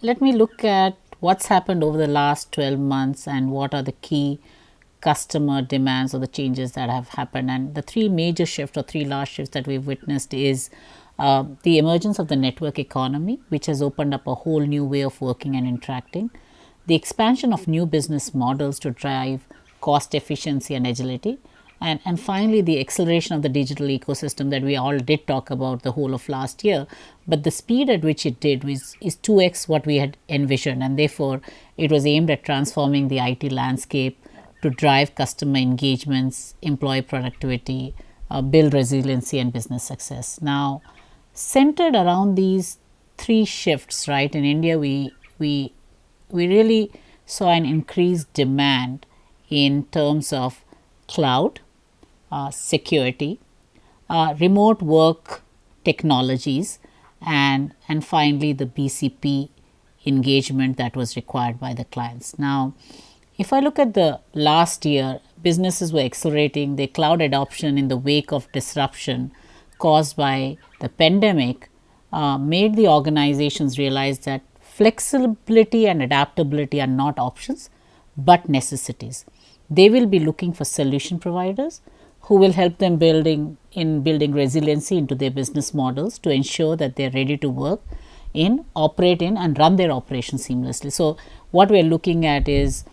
let me look at what's happened over the last 12 months and what are the key customer demands or the changes that have happened. And the three major shifts or three large shifts that we've witnessed is the emergence of the network economy, which has opened up a whole new way of working and interacting, the expansion of new business models to drive cost efficiency and agility, and finally the acceleration of the digital ecosystem that we all did talk about the whole of last year, but the speed at which it did is 2x what we had envisioned, and therefore it was aimed at transforming the IT landscape to drive customer engagements, employee productivity, build resiliency and business success. Now, centered around these three shifts, right, in India we really saw an increased demand in terms of cloud, security, remote work technologies, and finally the BCP engagement that was required by the clients. Now, if I look at the last year, businesses were accelerating their cloud adoption in the wake of disruption caused by the pandemic, made the organizations realize that flexibility and adaptability are not options but necessities. They will be looking for solution providers who will help them building resiliency into their business models to ensure that they are ready to work in, operate in and run their operations seamlessly. So, what we are looking at is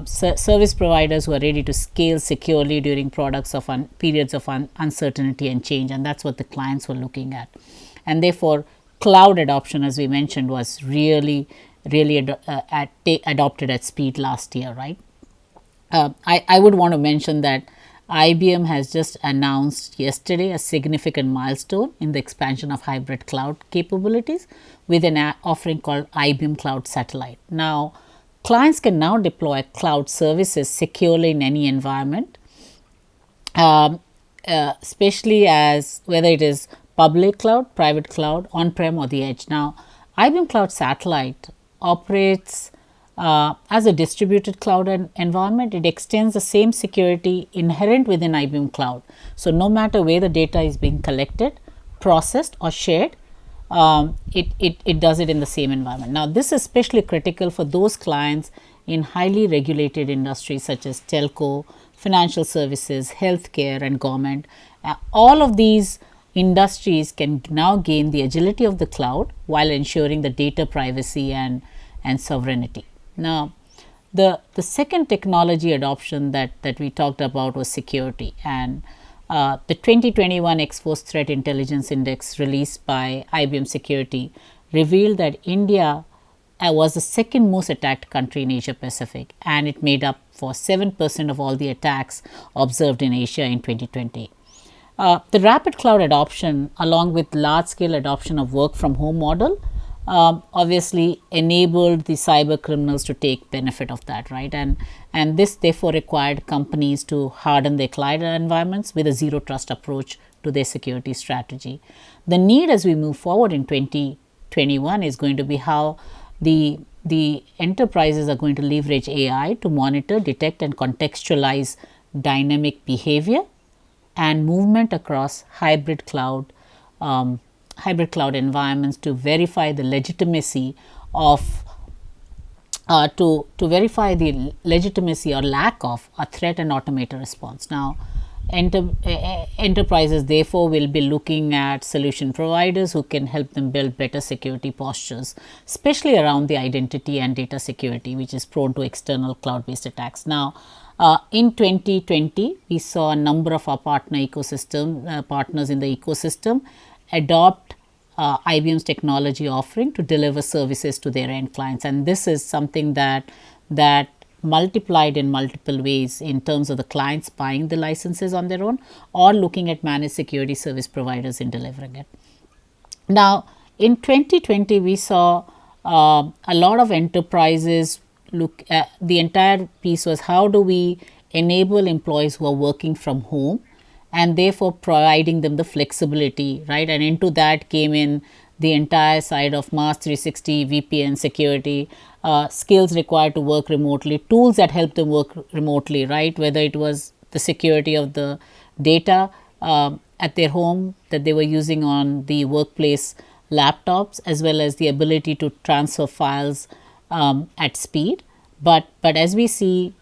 service providers who are ready to scale securely during periods of uncertainty and change, and that's what the clients were looking at. And therefore, cloud adoption, as we mentioned, was really adopted at speed last year, right? I would want to mention that IBM has just announced yesterday a significant milestone in the expansion of hybrid cloud capabilities with an offering called IBM Cloud Satellite. Now, clients can now deploy cloud services securely in any environment, especially as whether it is public cloud, private cloud, on-prem or the edge. Now, IBM Cloud Satellite operates as a distributed cloud environment. It extends the same security inherent within IBM Cloud. So, no matter where the data is being collected, processed or shared, it does it in the same environment. Now, this is especially critical for those clients in highly regulated industries such as telco, financial services, healthcare and government. All of these industries can now gain the agility of the cloud while ensuring the data privacy and sovereignty. Now, the second technology adoption that we talked about was security, and the 2021 X-Force Threat Intelligence Index released by IBM Security revealed that India was the second most attacked country in Asia Pacific, and it made up for 7% of all the attacks observed in Asia in 2020. The rapid cloud adoption, along with large scale adoption of work from home model, obviously enabled the cyber criminals to take benefit of that, right? And this therefore required companies to harden their cloud environments with a zero trust approach to their security strategy. The need as we move forward in 2021 is going to be how the enterprises are going to leverage AI to monitor, detect and contextualize dynamic behavior and movement across hybrid cloud environments to verify the legitimacy of to verify the legitimacy or lack of a threat and automate a response. Now, enterprises therefore will be looking at solution providers who can help them build better security postures, especially around the identity and data security, which is prone to external cloud based attacks. Now, in 2020, we saw a number of our partners in the ecosystem adopt IBM's technology offering to deliver services to their end clients, and this is something that multiplied in multiple ways in terms of the clients buying the licenses on their own or looking at managed security service providers in delivering it. Now, in 2020, we saw a lot of enterprises look at the entire piece was how do we enable employees who are working from home and therefore providing them the flexibility, right? And into that came in the entire side of Mass 360, VPN, security, skills required to work remotely, tools that help them work remotely, right? Whether it was the security of the data at their home that they were using on the workplace laptops, as well as the ability to transfer files at speed. But as we see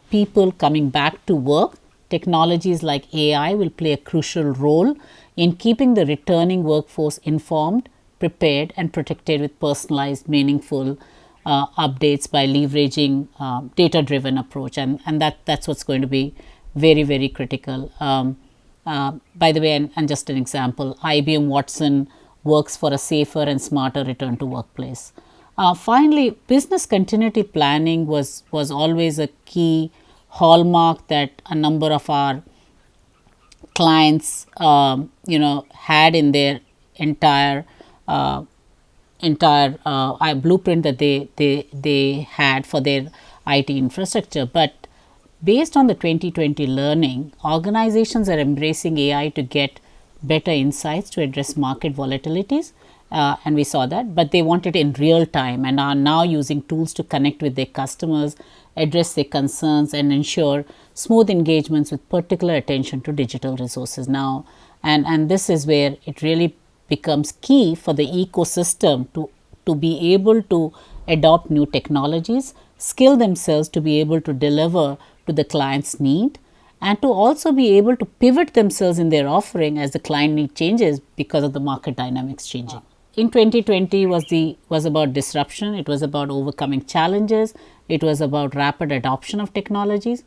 people coming back to work, technologies like AI will play a crucial role in keeping the returning workforce informed, prepared, and protected with personalized, meaningful updates by leveraging data driven approach, and that's what's going to be very, very critical. By the way, and just an example, IBM Watson works for a safer and smarter return to workplace. Finally, business continuity planning was always a key hallmark that a number of our clients had in their entire blueprint that they had for their IT infrastructure. But based on the 2020 learning, organizations are embracing AI to get better insights to address market volatilities, and we saw that, but they want it in real time and are now using tools to connect with their customers, address their concerns, and ensure smooth engagements with particular attention to digital resources now. And this is where it really becomes key for the ecosystem to be able to adopt new technologies, skill themselves to be able to deliver to the client's need, and to also be able to pivot themselves in their offering as the client need changes because of the market dynamics changing. In 2020 was about disruption, it was about overcoming challenges, it was about rapid adoption of technologies.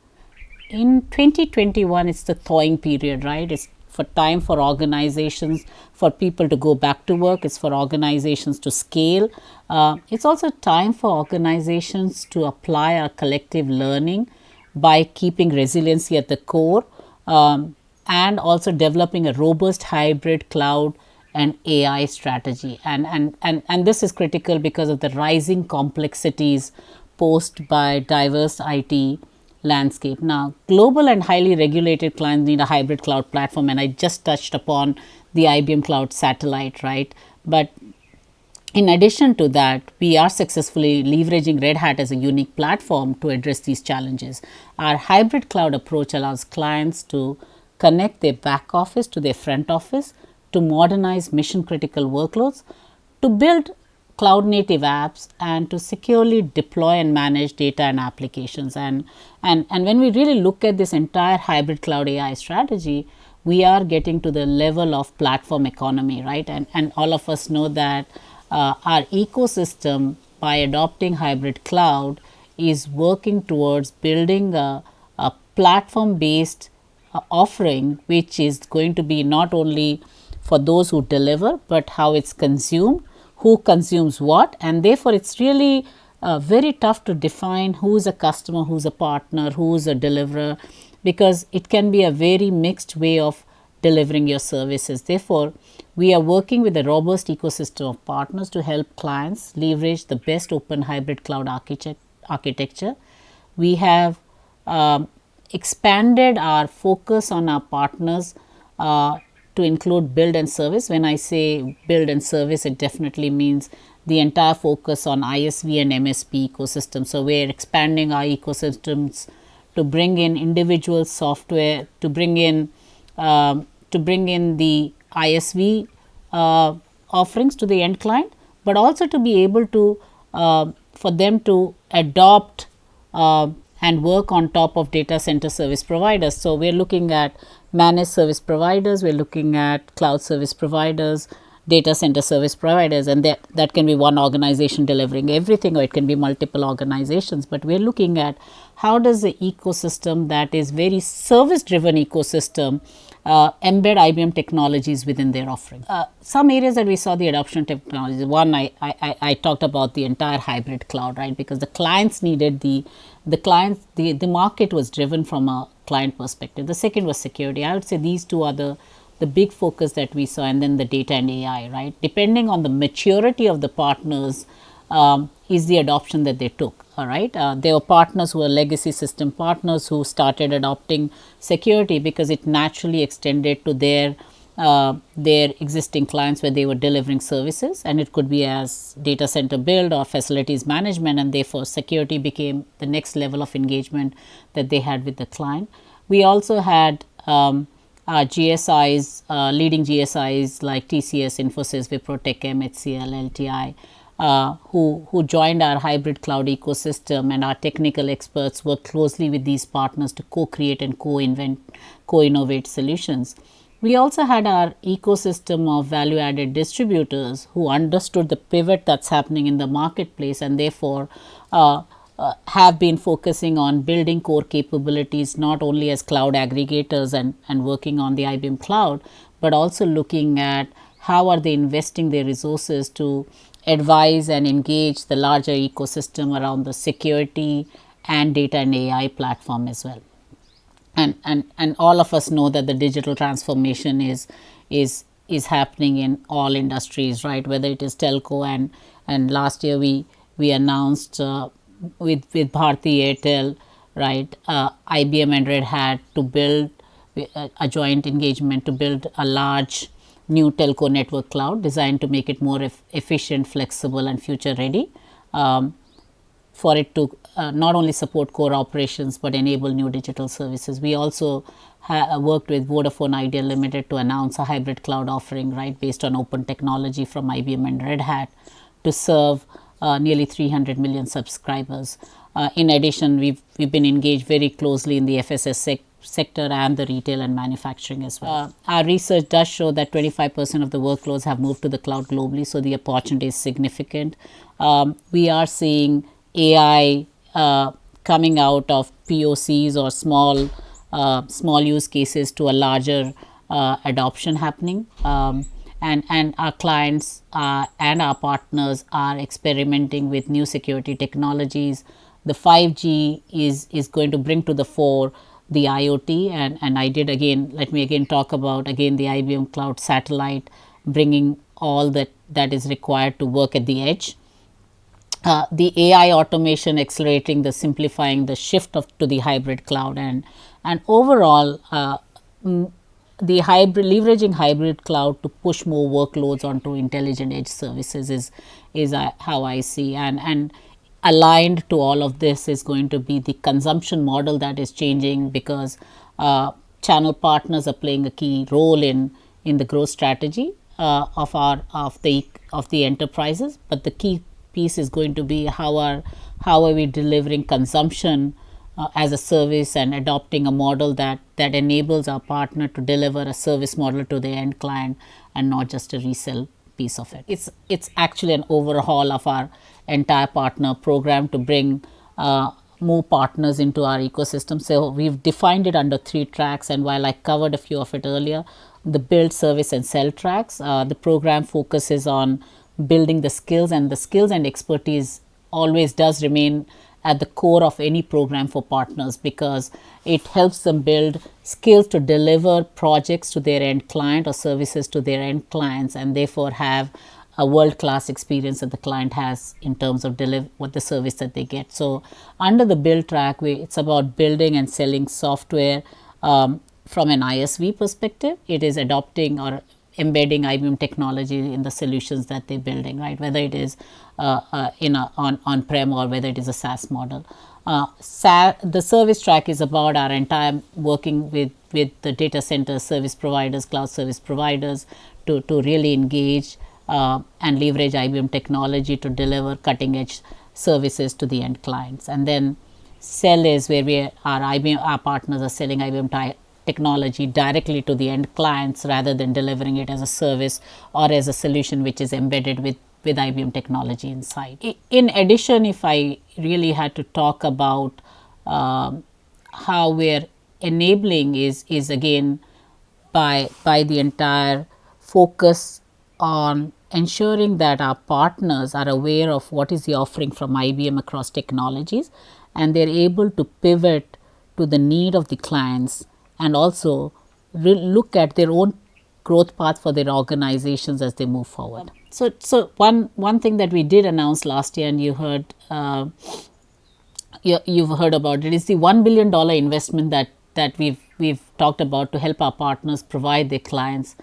In 2021, it's the thawing period, right? It's for time for organizations, for people to go back to work. It's for organizations to scale. It's also time for organizations to apply our collective learning by keeping resiliency at the core, and also developing a robust hybrid cloud and AI strategy. And this is critical because of the rising complexities posed by diverse IT landscape. Now, global and highly regulated clients need a hybrid cloud platform, and I just touched upon the IBM Cloud Satellite, right? But in addition to that, we are successfully leveraging Red Hat as a unique platform to address these challenges. Our hybrid cloud approach allows clients to connect their back office to their front office, to modernize mission critical workloads, to build cloud native apps, and to securely deploy and manage data and applications. And when we really look at this entire hybrid cloud AI strategy, we are getting to the level of platform economy, right? And all of us know that our ecosystem, by adopting hybrid cloud, is working towards building a platform based offering, which is going to be not only for those who deliver, but how it's consumed, who consumes what, and therefore it's really very tough to define who is a customer, who's a partner, who's a deliverer, because it can be a very mixed way of delivering your services. Therefore, we are working with a robust ecosystem of partners to help clients leverage the best open hybrid cloud architecture. We have expanded our focus on our partners to include build and service. When I say build and service, it definitely means the entire focus on ISV and MSP ecosystem. So we are expanding our ecosystems to bring in individual software, to bring in the ISV offerings to the end client, but also to be able to for them to adopt and work on top of data center service providers. So we are looking at managed service providers, we are looking at cloud service providers, data center service providers, and that can be one organization delivering everything, or it can be multiple organizations. But we are looking at how does the ecosystem that is very service driven ecosystem embed IBM technologies within their offering. Some areas that we saw the adoption of technologies. One, I talked about the entire hybrid cloud, right? Because the clients needed the market was driven from a client perspective. The second was security. I would say these two are the big focus that we saw, and then the data and AI, right? Depending on the maturity of the partners, is the adoption that they took. All right, there were partners who were legacy system partners who started adopting security because it naturally extended to their existing clients where they were delivering services, and it could be as data center build or facilities management, and therefore security became the next level of engagement that they had with the client. We also had GSIs, leading GSIs like TCS, Infosys, Wipro, Techem, HCL, LTI, who joined our hybrid cloud ecosystem, and our technical experts work closely with these partners to co-create and co-innovate solutions. We also had our ecosystem of value-added distributors who understood the pivot that's happening in the marketplace, and therefore have been focusing on building core capabilities not only as cloud aggregators and working on the IBM Cloud, but also looking at how are they investing their resources to advise and engage the larger ecosystem around the security and data and AI platform as well. And all of us know that the digital transformation is happening in all industries, right? Whether it is telco, and last year we announced with Bharti Airtel, right, IBM and Red Hat to build a joint engagement to build a large new telco network cloud designed to make it more efficient, flexible, and future ready. For it to not only support core operations but enable new digital services. We also worked with Vodafone Idea Limited to announce a hybrid cloud offering, right, based on open technology from IBM and Red Hat to serve nearly 300 million subscribers. In addition, we've been engaged very closely in the FSS sector and the retail and manufacturing as well. Our research does show that 25% of the workloads have moved to the cloud globally, so the opportunity is significant. We are seeing AI coming out of POCs or small use cases to a larger adoption happening, and our clients and our partners are experimenting with new security technologies. The 5G is going to bring to the fore the IoT, and let me again talk about the IBM Cloud Satellite, bringing all that is required to work at the edge. The AI automation accelerating the simplifying the shift to the hybrid cloud, and overall the leveraging hybrid cloud to push more workloads onto intelligent edge services is how I see, and aligned to all of this is going to be the consumption model that is changing, because channel partners are playing a key role in the growth strategy of the enterprises, but the key piece is going to be how are we delivering consumption as a service and adopting a model that enables our partner to deliver a service model to the end client and not just a resell piece of it. It's actually an overhaul of our entire partner program to bring more partners into our ecosystem. So we've defined it under 3 tracks, and while I covered a few of it earlier, the build, service, and sell tracks, the program focuses on building the skills, and the skills and expertise always does remain at the core of any program for partners, because it helps them build skills to deliver projects to their end client or services to their end clients, and therefore have a world-class experience that the client has in terms of what the service that they get. So under the build track, it's about building and selling software from an ISV perspective. It is adopting or embedding IBM technology in the solutions that they're building, right? Whether it is on-prem or whether it is a SaaS model. The service track is about our entire working with the data center service providers, cloud service providers, to really engage and leverage IBM technology to deliver cutting edge services to the end clients. And then sell is where our partners are selling IBM technology directly to the end clients rather than delivering it as a service or as a solution which is embedded with IBM technology inside. In addition, if I really had to talk about how we're enabling is again by the entire focus on ensuring that our partners are aware of what is the offering from IBM across technologies, and they're able to pivot to the need of the clients, and also look at their own growth path for their organizations as they move forward. So one thing that we did announce last year, and you heard you've heard about it, is the $1 billion investment that we've talked about to help our partners provide their clients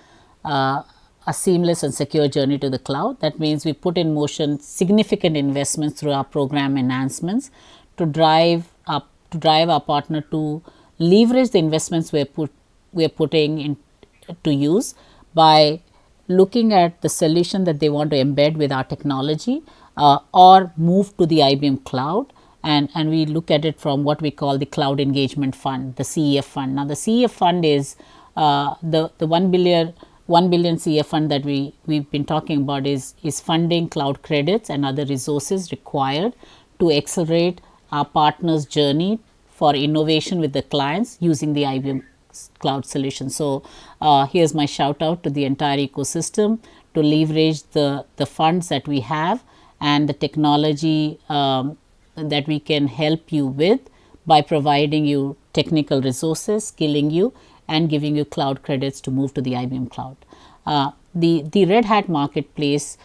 a seamless and secure journey to the cloud. That means we put in motion significant investments through our program enhancements to drive our partner to leverage the investments we put we are putting in to use by looking at the solution that they want to embed with our technology or move to the IBM cloud, and we look at it from what we call the cloud engagement fund, the CEF fund. Now the CEF fund is the 1 billion CEF fund that we've been talking about is funding cloud credits and other resources required to accelerate our partners' journey for innovation with the clients using the IBM cloud solution. So here's my shout out to the entire ecosystem to leverage the funds that we have and the technology that we can help you with by providing you technical resources, skilling you, and giving you cloud credits to move to the IBM cloud. The Red Hat marketplace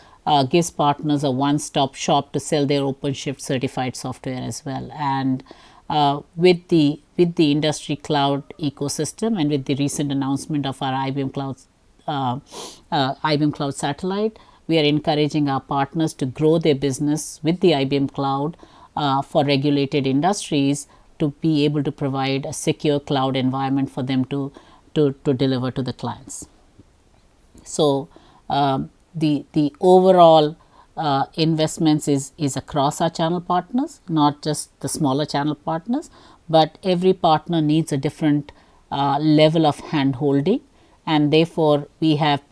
gives partners a one-stop shop to sell their OpenShift certified software as well. And with the industry cloud ecosystem and with the recent announcement of our IBM Cloud Satellite, we are encouraging our partners to grow their business with the IBM Cloud for regulated industries to be able to provide a secure cloud environment for them to deliver to the clients. So the overall investments is across our channel partners, not just the smaller channel partners, but every partner needs a different level of hand holding, and therefore we have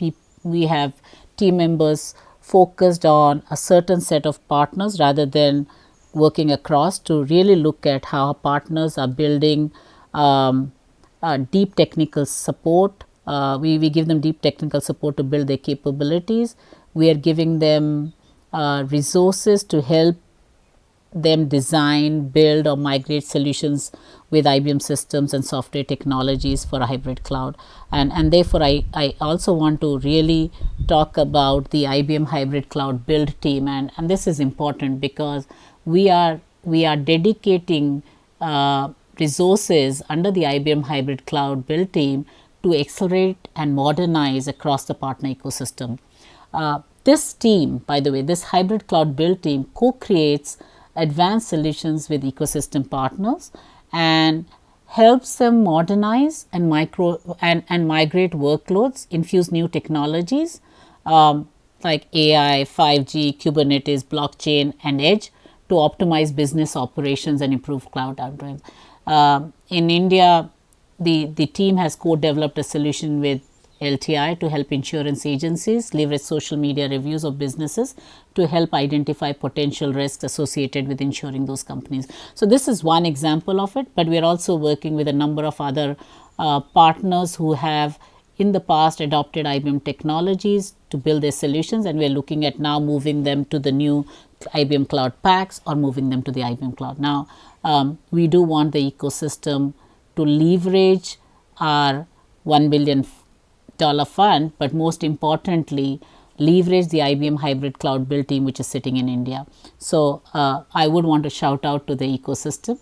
team members focused on a certain set of partners rather than working across to really look at how partners are building deep technical support. We give them deep technical support to build their capabilities. We are giving them resources to help them design, build, or migrate solutions with IBM systems and software technologies for a hybrid cloud. And therefore, I also want to really talk about the IBM hybrid cloud build team. And this is important because we are dedicating resources under the IBM hybrid cloud build team to accelerate and modernize across the partner ecosystem. This team, by the way, this hybrid cloud build team co-creates advanced solutions with ecosystem partners and helps them modernize and migrate workloads, infuse new technologies like AI, 5G, Kubernetes, blockchain, and edge to optimize business operations and improve cloud outcomes. In India, the team has co-developed a solution with LTI to help insurance agencies leverage social media reviews of businesses to help identify potential risks associated with insuring those companies. So this is one example of it, but we are also working with a number of other partners who have in the past adopted IBM technologies to build their solutions, and we are looking at now moving them to the new IBM Cloud Packs or moving them to the IBM Cloud. Now, we do want the ecosystem to leverage our $1 billion fund, but most importantly, leverage the IBM hybrid cloud build team, which is sitting in India. So I would want to shout out to the ecosystem.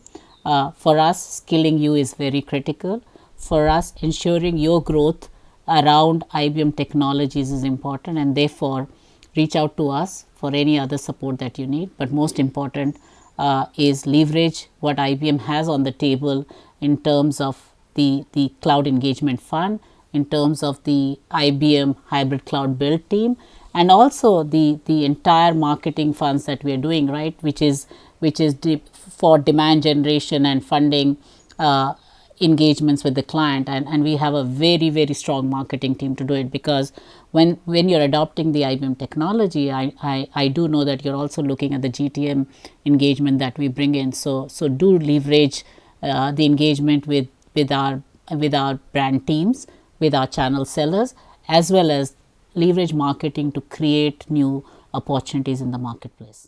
For us, skilling you is very critical. For us, ensuring your growth around IBM technologies is important, and therefore reach out to us for any other support that you need. But most important is leverage what IBM has on the table in terms of the cloud engagement fund, in terms of the IBM hybrid cloud build team, and also the entire marketing funds that we are doing, right, which is for demand generation and funding engagements with the client, and we have a very strong marketing team to do it, because when you're adopting the IBM technology, I do know that you're also looking at the GTM engagement that we bring in. So do leverage the engagement with our brand teams, with our channel sellers, as well as leverage marketing to create new opportunities in the marketplace.